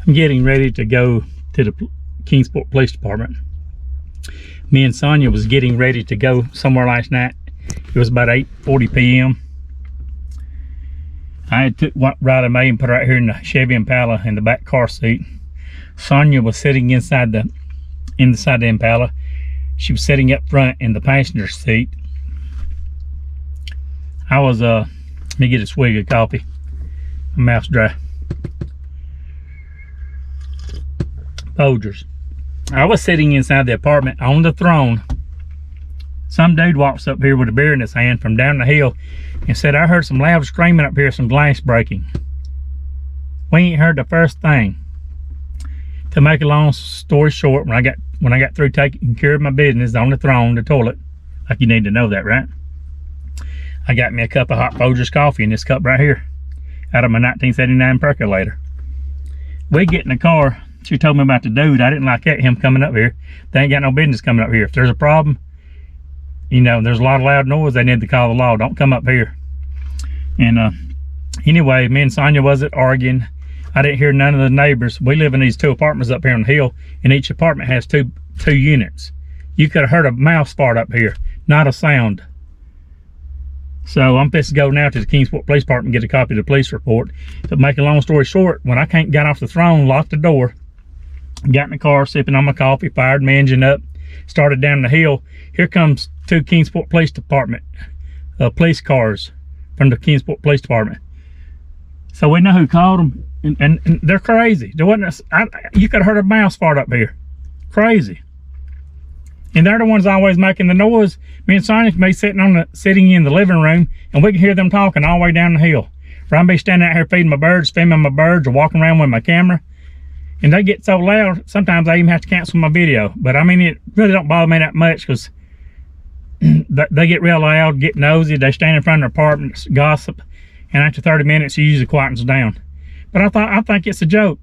I'm getting ready to go to the Kingsport Police Department. Me and Sonia was getting ready to go somewhere last night. It was about 8:40 p.m. I had took Riley Mae and put her right here in the Chevy Impala in the back car seat. Sonia was sitting inside the Impala. She was sitting up front in the passenger seat. I was let me get a swig of coffee. My mouth's dry. Folgers. I was sitting inside the apartment on the throne. Some dude walks up here with a beer in his hand from down the hill and said, "I heard some loud screaming up here, some glass breaking." We ain't heard the first thing. To make a long story short, when I got through taking care of my business on the throne, the toilet, like you need to know that, right? I got me a cup of hot Folgers coffee in this cup right here, out of my 1979 percolator. We get in the car. She told me about the dude. I didn't like him coming up here. They ain't got no business coming up here. If there's a problem, you know, there's a lot of loud noise, they need to call the law. Don't come up here. And anyway, me and Sonia wasn't arguing. I didn't hear none of the neighbors. We live in these 2 apartments up here on the hill, and each apartment has two units. You could have heard a mouse fart up here, not a sound. So I'm supposed to go now to the Kingsport Police Department and get a copy of the police report. To make a long story short, when I got off the throne, locked the door, got in the car, sipping on my coffee, fired my engine up, started down the hill. Here comes 2 Kingsport Police Department police cars from the Kingsport Police Department. So we know who called them, and they're crazy. There wasn't you could have heard a mouse fart up here. Crazy. And they're the ones always making the noise. Me and Sonia can be sitting in the living room, and we can hear them talking all the way down the hill. Or I'll be standing out here feeding my birds, filming my birds, or walking around with my camera. And they get so loud, sometimes I even have to cancel my video. But I mean, it really don't bother me that much, because they get real loud, get nosy, they stand in front of their apartments, gossip, and after 30 minutes, it usually quietens down. But I think it's a joke.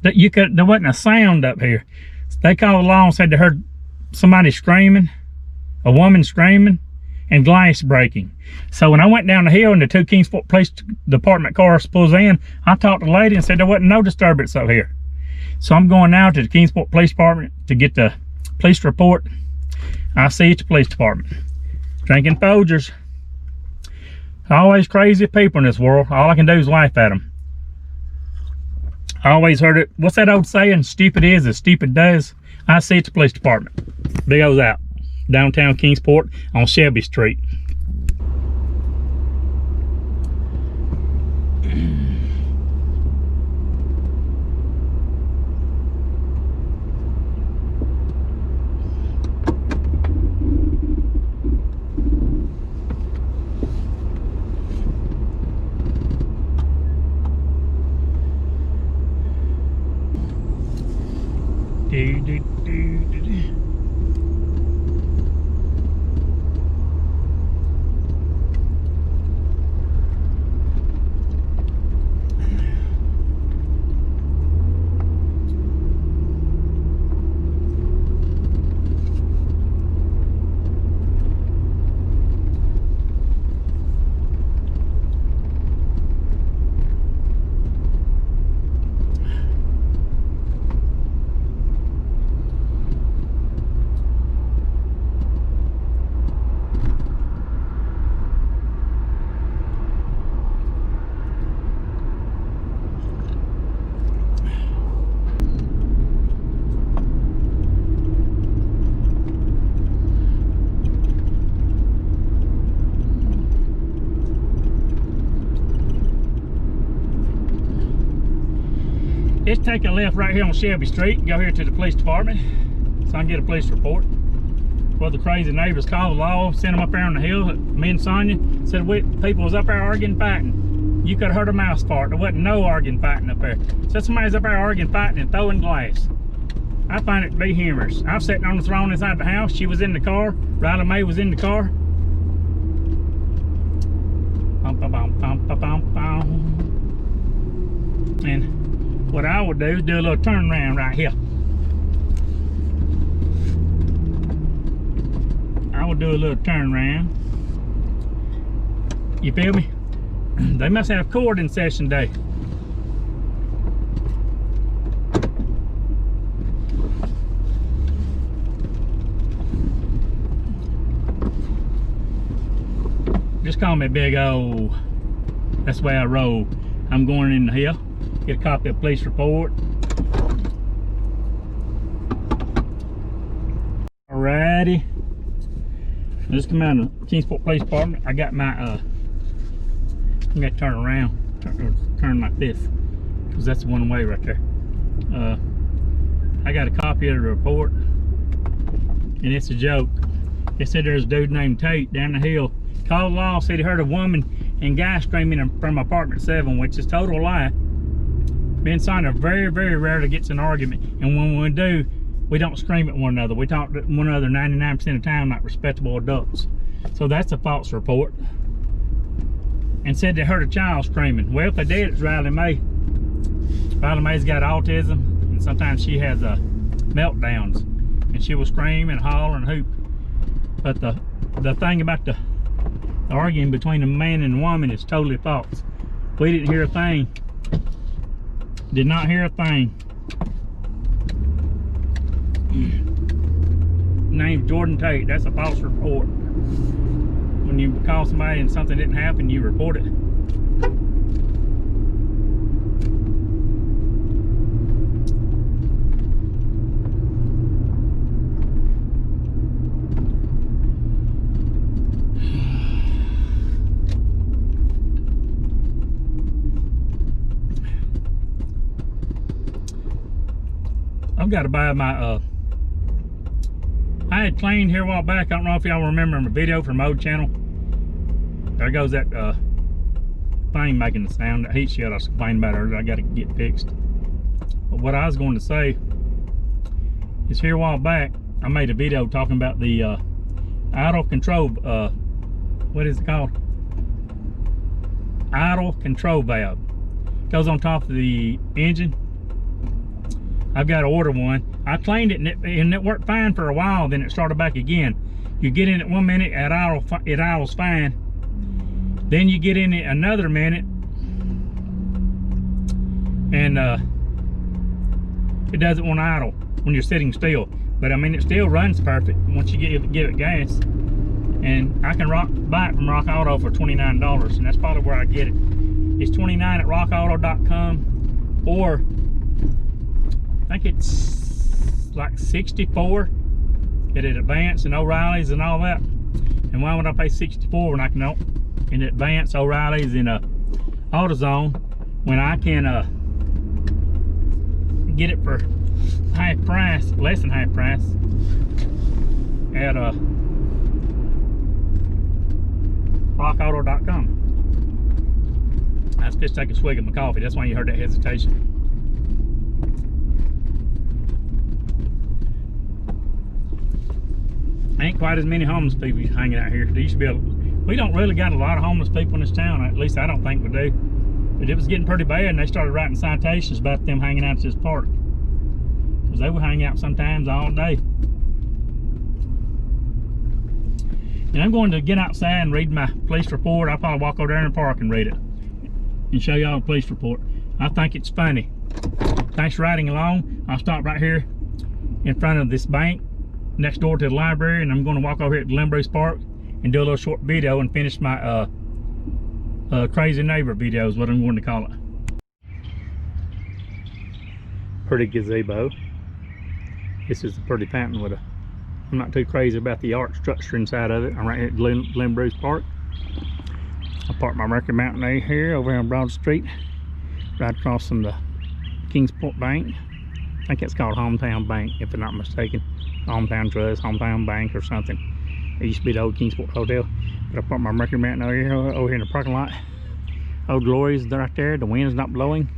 That there wasn't a sound up here. They called the law and said they heard somebody screaming, a woman screaming, and glass breaking. So when I went down the hill and the 2 Kingsport Police Department cars pulls in, I talked to the lady and said there wasn't no disturbance up here. So I'm going now to the Kingsport Police Department to get the police report. I'll see you at the police department. Drinking Folgers. Always crazy people in this world. All I can do is laugh at them. I always heard it. What's that old saying? Stupid is as stupid does. I see you at the police department. Big O's out. Downtown Kingsport on Shelby Street. Just take a left right here on Shelby Street and go here to the police department so I can get a police report. Well, the crazy neighbors called the law, sent them up there on the hill. Me and Sonia said people was up there arguing, fighting. You could have heard a mouse fart. There wasn't no arguing, fighting up there. Said somebody's up there arguing, fighting, and throwing glass. I find it to be humorous. I was sitting on the throne inside the house. She was in the car. Riley Mae was in the car. And what I would do is do a little turnaround right here. I would do a little turnaround. You feel me? They must have court in session day. call me big old. That's the way I roll. I'm going in the hill, get a copy of the police report. Alrighty. Just come out of the Kingsport Police Department. I got my I'm gonna turn around, turn like this, because that's the one way right there. I got a copy of the report, and it's a joke. It said there's a dude named Tate down the hill. Called law, said he heard a woman and guy screaming from apartment 7, which is total lie. Me and Sonia very, very rarely gets an argument, and when we do, we don't scream at one another. We talk to one another 99% of the time like respectable adults. So that's a false report. And said they heard a child screaming. Well, if they did, it's Riley Mae. Riley Mae's got autism, and sometimes she has meltdowns, and she will scream and holler and hoop. But the thing about the arguing between a man and a woman is totally false. We didn't hear a thing. Did not hear a thing. Name's Jordan Tate. That's a false report. When you call somebody and something didn't happen, you report it. I've got to buy my I had cleaned here a while back. I don't know if y'all remember my video from my old channel. There goes that thing making the sound, that heat shield I was complaining about earlier. I got to get fixed. But what I was going to say is, here a while back I made a video talking about the idle control, what is it called? Idle control valve. Goes on top of the engine. I've got to order one. I cleaned it and it worked fine for a while, then it started back again. You get in it 1 minute, it idles fine. Then you get in it another minute, and it doesn't want to idle when you're sitting still. But I mean, it still runs perfect once you give it gas. And I can buy it from Rock Auto for $29, and that's probably where I get it. It's $29 at rockauto.com, or I think it's like $64 at Advance and O'Reilly's and all that. And why would I pay $64 when I can in Advance, O'Reilly's, and AutoZone, when I can get it for half price, less than half price, at rockauto.com. Let's just take a swig of my coffee. That's why you heard that hesitation. Ain't quite as many homeless people hanging out here. There used to be we don't really got a lot of homeless people in this town. At least I don't think we do. But it was getting pretty bad, and they started writing citations about them hanging out at this park, because they would hang out sometimes all day. And I'm going to get outside and read my police report. I'll probably walk over there in the park and read it and show y'all the police report. I think it's funny. Thanks for riding along. I'll stop right here in front of this bank next door to the library, and I'm going to walk over here to Glen Bruce Park and do a little short video and finish my crazy neighbor video is what I'm going to call it. Pretty gazebo. This is a pretty fountain with I'm not too crazy about the art structure inside of it. I'm right here at Glen Bruce Park. I parked my Mercury Mountain here over here on Broad Street, right across from the Kingsport Bank. I think it's called Hometown Bank, if I'm not mistaken. Hometown Trust, Hometown Bank, or something. It used to be the old Kingsport Hotel. But I parked my Mercury Mountain over here in the parking lot. Old Glory's right there. The wind's not blowing.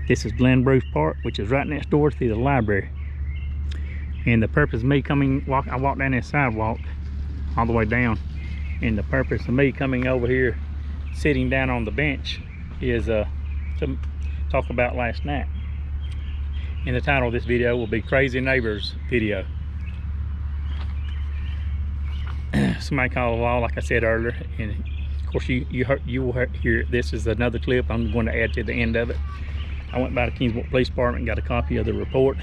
This is Glen Bruce Park, which is right next door to the library. And the purpose of me I walked down this sidewalk all the way down. And the purpose of me coming over here, sitting down on the bench, is to talk about last night. And the title of this video will be Crazy Neighbors Video. Somebody called the law, like I said earlier, and of course you will hear this is another clip I'm going to add to the end of it. I went by the Kingsport Police Department and got a copy of the report,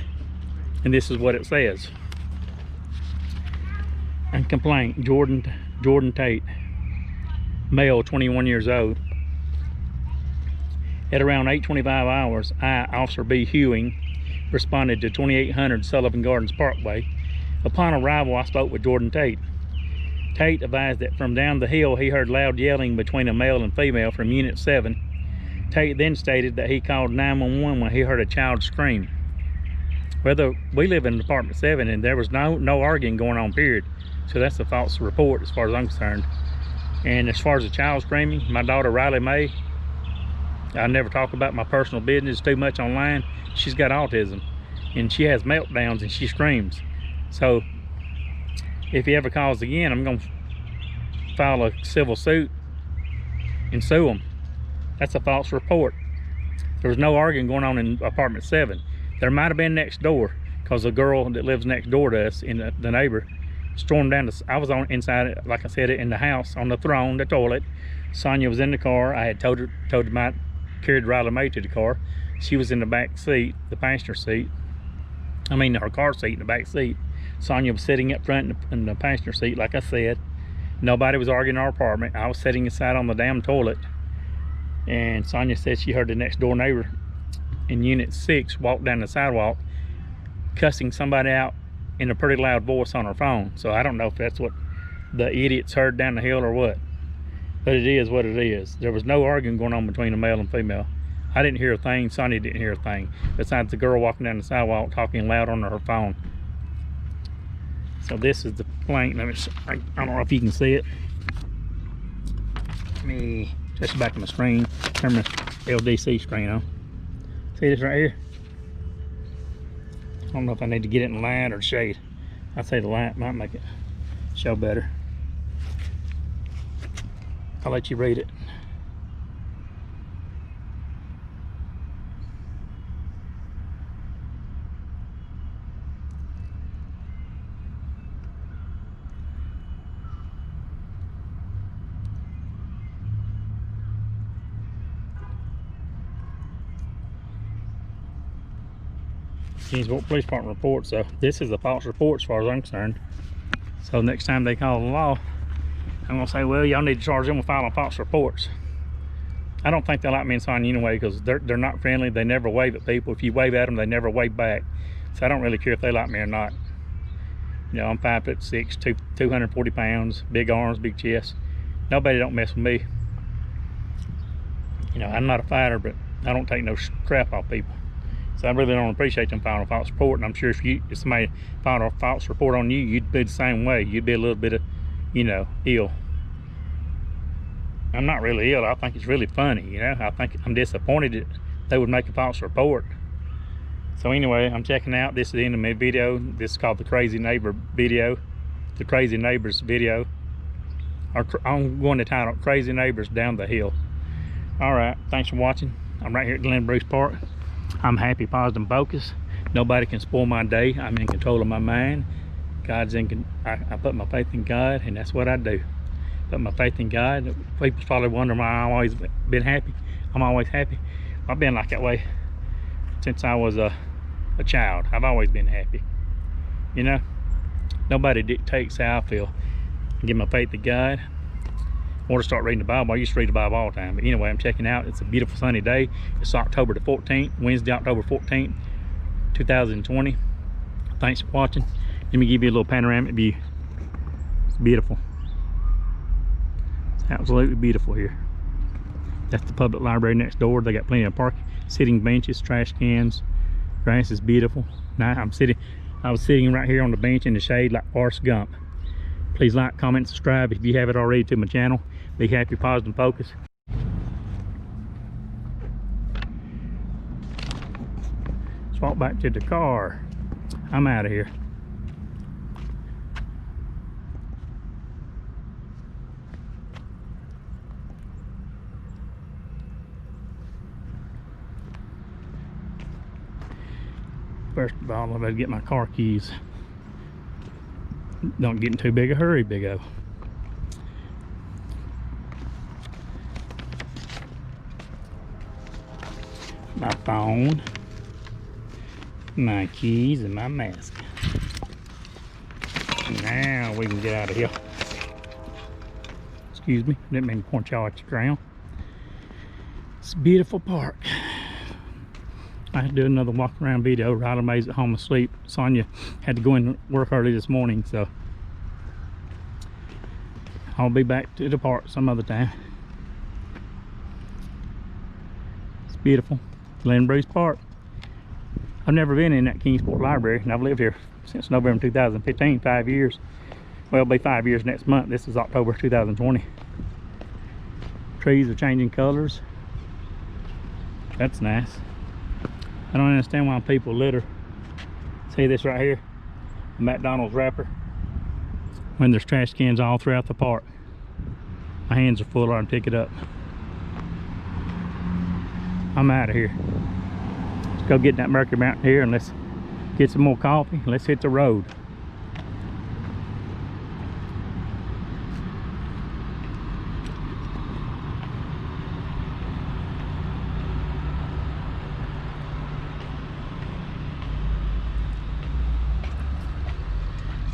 and this is what it says. And complaint, Jordan Tate. male, 21 years old. At around 8:25 hours, I, Officer B. Hewing, responded to 2800 Sullivan Gardens Parkway. Upon arrival, I spoke with Jordan Tate. Tate advised that from down the hill, he heard loud yelling between a male and female from Unit 7. Tate then stated that he called 911 when he heard a child scream. Well, we live in Department 7, and there was no arguing going on, period. So that's a false report as far as I'm concerned. And as far as the child screaming, my daughter Riley Mae, I never talk about my personal business too much online. She's got autism, and she has meltdowns and she screams. So if he ever calls again, I'm gonna file a civil suit and sue him. That's a false report. There was no arguing going on in Apartment 7. There might have been next door, because the girl that lives next door to us, in the neighbor, stormed down I was on inside, like I said, in the house, on the throne, the toilet. Sonia was in the car. I had carried Riley Mae to the car. She was in the back seat, the passenger seat. I mean, her car seat in the back seat. Sonia was sitting up front in the passenger seat, like I said. Nobody was arguing in our apartment. I was sitting inside on the damn toilet. And Sonia said she heard the next door neighbor in Unit 6 walk down the sidewalk, cussing somebody out in a pretty loud voice on her phone. So I don't know if that's what the idiots heard down the hill or what. But it is what it is. There was no arguing going on between a male and female. I didn't hear a thing. Sonia didn't hear a thing. Besides the girl walking down the sidewalk talking loud on her phone. So this is the complaint. I don't know if you can see it. Let me touch the back of my screen. Turn my LDC screen on. See this right here? I don't know if I need to get it in light or shade. I'd say the light might make it show better. I'll let you read it. Kingsport Police Department report. So this is a false report as far as I'm concerned. So next time they call the law, I'm gonna say, well, y'all need to charge them with filing false reports. I don't think they like me and Sonya anyway, because they're not friendly. They never wave at people. If you wave at them, they never wave back. So I don't really care if they like me or not. You know, I'm 5'6", 240 pounds, big arms, big chest. Nobody don't mess with me. You know, I'm not a fighter, but I don't take no crap off people. So I really don't appreciate them filing a false report. And I'm sure if somebody filed a false report on you, you'd be the same way. You'd be a little bit of, you know, ill. I'm not really ill. I think it's really funny, you know. I think I'm disappointed that they would make a false report. So anyway, I'm checking out. This is the end of my video. This is called the Crazy Neighbor video. The Crazy Neighbors video. I'm going to title it Crazy Neighbors Down the Hill. All right, thanks for watching. I'm right here at Glen Bruce Park. I'm happy, positive, and focused. Nobody can spoil my day. I'm in control of my mind. God's in. I put my faith in God, and that's what I do. Put my faith in God. People's probably wondering why I've always been happy. I'm always happy. I've been like that way since I was a child. I've always been happy. You know, nobody dictates how I feel. I give my faith to God. I want to start reading the Bible. I used to read the Bible all the time, but anyway, I'm checking out. It's a beautiful sunny day. It's October the 14th, Wednesday, October 14th, 2020. Thanks for watching. Let me give you a little panoramic view. It's beautiful. It's absolutely beautiful here. That's the public library next door. They got plenty of parking, sitting benches, trash cans. Grass is beautiful. Now I was sitting right here on the bench in the shade like Forrest Gump. Please like, comment, subscribe if you haven't already to my channel. Be happy, positive, and focused. Let's walk back to the car. I'm out of here. First of all, I better get my car keys. Don't get in too big a hurry, Big O. My phone, my keys, and my mask. Now we can get out of here. Excuse Excuse me, didn't mean to point y'all at the ground. It's a beautiful park. I had to do another walk around video. Riley Mae's at home asleep. Sonia had to go in and work early this morning, so I'll be back to the park some other time. It's beautiful. Glen Bruce Park. I've never been in that Kingsport Library, and I've lived here since November 2015, 5 years. Well, it'll be 5 years next month. This is October 2020. Trees are changing colors. That's nice. I don't understand why people litter. See this right here? A McDonald's wrapper. When there's trash cans all throughout the park. My hands are full, I can pick it up. I'm out of here. Let's go get that Mercury Mountain here and let's get some more coffee. Let's hit the road.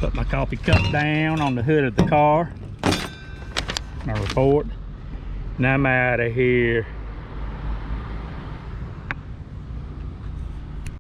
Put my coffee cup down on the hood of the car. My report. And I'm out of here.